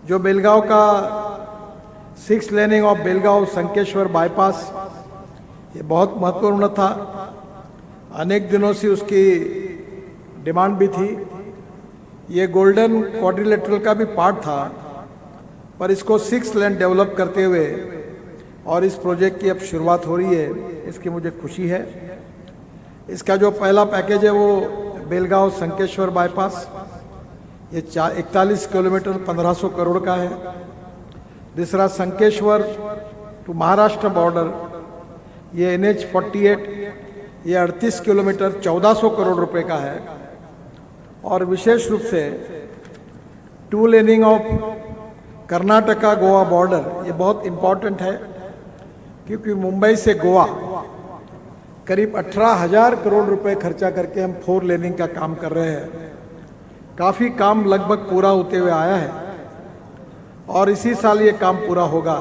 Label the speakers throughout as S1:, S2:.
S1: जो बेलगांव का 6 laning of Belgaum Sankeshwar bypass, ये बहुत महत्वपूर्ण था। अनेक दिनों से उसकी डिमांड भी थी। ये गोल्डन क्वाड्रिलेटरल का भी पार्ट था, पर इसको 6 लेन डेवलप करते हुए और इस प्रोजेक्ट की अब शुरुआत हो रही है, इसकी मुझे खुशी है। इसका जो पहला पैकेज है वो बेलगांव संकेश्वर बाईपास, ये 41 किलोमीटर 1500 करोड़ का है। दूसरा संकेश्वर टू महाराष्ट्र बॉर्डर, ये NH48, ये 38 किलोमीटर 1400 करोड़ रुपए का है। और विशेष रूप से 2 laning of Karnataka Goa border, ये बहुत इम्पॉर्टेंट है, क्योंकि मुंबई से गोवा करीब 18,000 करोड़ रुपए खर्चा करके हम 4 लेनिंग का काम कर रहे हैं। काफ़ी काम लगभग पूरा होते हुए आया है और इसी साल ये काम पूरा होगा।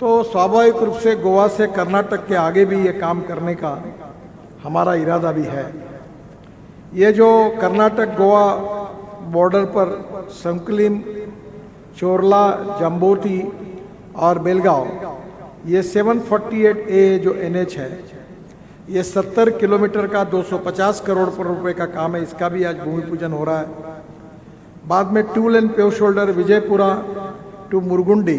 S1: तो स्वाभाविक रूप से गोवा से कर्नाटक के आगे भी ये काम करने का हमारा इरादा भी है। ये जो कर्नाटक गोवा बॉर्डर पर संकलिम, चोरला, जम्बोटी और बेलगांव, ये 748A जो NH है, ये 70 किलोमीटर का 250 करोड़ रुपए का काम है। इसका भी आज भूमि पूजन हो रहा है। बाद में 2 लेन पेव शोल्डर विजयपुरा टू मुरगुंडी,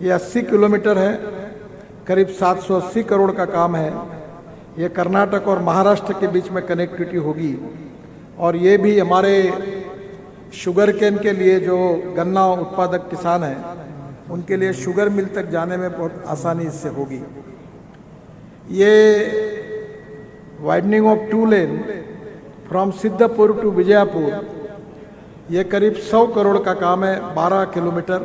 S1: ये 80 किलोमीटर है, करीब 780 करोड़ का काम है। ये कर्नाटक और महाराष्ट्र के बीच में कनेक्टिविटी होगी और ये भी हमारे शुगर केन के लिए, जो गन्ना उत्पादक किसान हैं, उनके लिए शुगर मिल तक जाने में बहुत आसानी इससे होगी। ये widening of 2 lane from Siddhapur to Vijayapur, ये करीब 100 करोड़ का काम है, 12 किलोमीटर।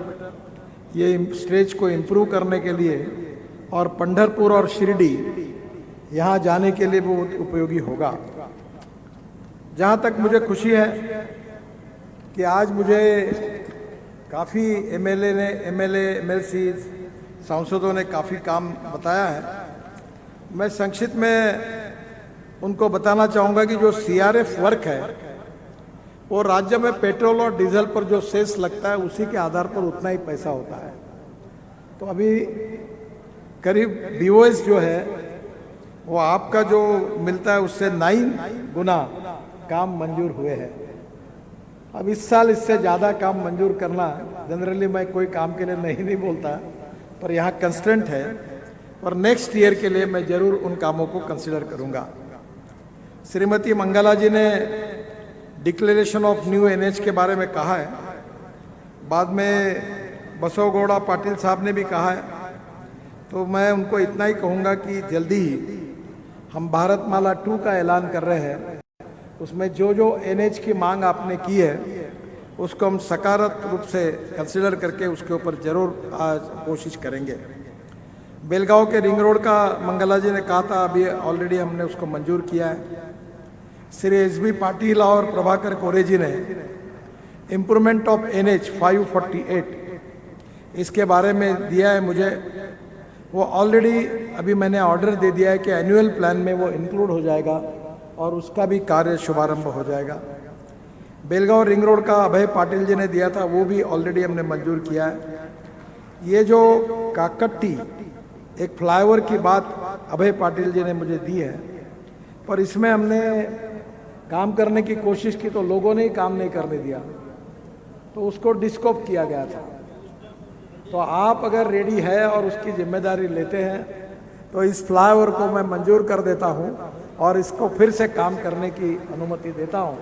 S1: ये स्ट्रेच को इम्प्रूव करने के लिए और पंढरपुर और शिरडी यहाँ जाने के लिए वो उपयोगी होगा। जहाँ तक मुझे खुशी है कि आज मुझे काफ़ी MLC सांसदों ने काफ़ी काम बताया है। मैं संक्षिप्त में उनको बताना चाहूँगा कि जो CRF वर्क है, वो राज्य में पेट्रोल और डीजल पर जो सेस लगता है, उसी के आधार पर उतना ही पैसा होता है। तो अभी करीब BOS जो है, वो आपका जो मिलता है उससे 9 गुना काम मंजूर हुए हैं। अब इस साल इससे ज़्यादा काम मंजूर करना, जनरली मैं कोई काम के लिए नहीं बोलता, पर यहाँ कंस्टेंट है और नेक्स्ट ईयर के लिए मैं ज़रूर उन कामों को कंसिडर करूँगा। श्रीमती मंगला जी ने डिक्लेरेशन ऑफ न्यू NH के बारे में कहा है। बाद में बसवगौड़ा पाटिल साहब ने भी कहा है। तो मैं उनको इतना ही कहूँगा कि जल्दी ही हम भारतमाला 2 का ऐलान कर रहे हैं। उसमें जो जो NH की मांग आपने की है, उसको हम सकारात्मक रूप से कंसिडर करके उसके ऊपर जरूर आज कोशिश करेंगे। बेलगांव के रिंग रोड का मंगला जी ने कहा था, अभी ऑलरेडी हमने उसको मंजूर किया है। श्री SB पाटिल और प्रभाकर कोरे जी ने इम्प्रूवमेंट ऑफ NH 548 इसके बारे में दिया है मुझे। वो ऑलरेडी अभी मैंने ऑर्डर दे दिया है कि एनुअल प्लान में वो इंक्लूड हो जाएगा और उसका भी कार्य शुभारंभ हो जाएगा। बेलगांव रिंग रोड का अभय पाटिल जी ने दिया था, वो भी ऑलरेडी हमने मंजूर किया है। ये जो काकट्टी एक फ्लाईओवर की बात अभय पाटिल जी ने मुझे दी है, पर इसमें हमने काम करने की कोशिश की तो लोगों ने ही काम नहीं करने दिया, तो उसको डिस्कोप किया गया था। तो आप अगर रेडी है और उसकी जिम्मेदारी लेते हैं तो इस फ्लाईओवर को मैं मंजूर कर देता हूं और इसको फिर से काम करने की अनुमति देता हूं।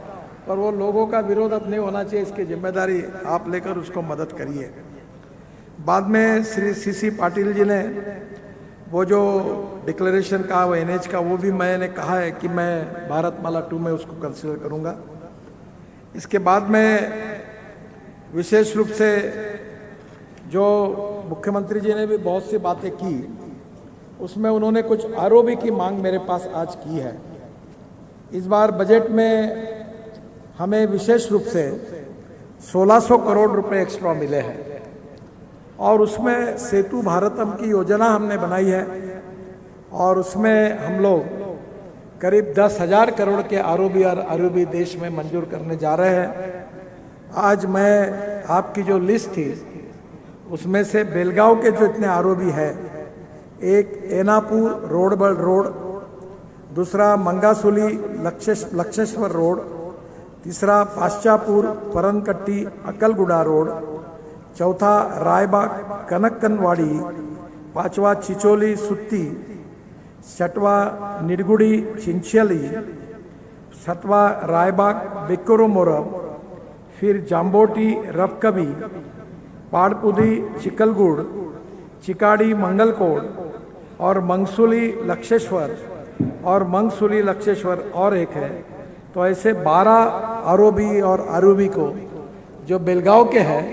S1: पर वो लोगों का विरोध अब नहीं होना चाहिए, इसकी जिम्मेदारी आप लेकर उसको मदद करिए। बाद में श्री CC पाटिल जी ने वो जो डिक्लेरेशन का, वो NH का, वो भी मैंने कहा है कि मैं भारतमाला 2 में उसको कंसिडर करूँगा। इसके बाद में विशेष रूप से जो मुख्यमंत्री जी ने भी बहुत सी बातें की, उसमें उन्होंने कुछ ROB की मांग मेरे पास आज की है। इस बार बजट में हमें विशेष रूप से 1600 करोड़ रुपए एक्स्ट्रा मिले हैं और उसमें सेतु भारतम की योजना हमने बनाई है और उसमें हम लोग करीब 10,000 करोड़ के ROB और RUB देश में मंजूर करने जा रहे हैं। आज मैं आपकी जो लिस्ट थी उसमें से बेलगांव के जो इतने आरओबी है, एक एनापुर रोडबल रोड, दूसरा मंगासुली लक्षेश्वर रोड, तीसरा पाश्चापुर परनकट्टी अक्कलगुड़ा रोड, चौथा रायबाग कनक्कनवाड़ी, पांचवा चिचोली सुत्ती, छठवा निडगुड़ी चिंचली, सातवा रायबाग बेक्कुरुमोरम, फिर जाम्बोटी रबकबी, पाड़पुदी चिकलगुड़, चिकाड़ी मंगलकोट और मंगसुली लक्षेश्वर और एक है। तो ऐसे 12 आरओबी और आरओबी को जो बेलगांव के हैं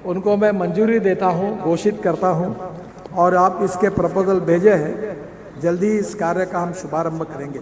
S1: उनको मैं मंजूरी देता हूं, घोषित करता हूं, और आप इसके प्रपोजल भेजे हैं, जल्दी इस कार्य का हम शुभारंभ करेंगे।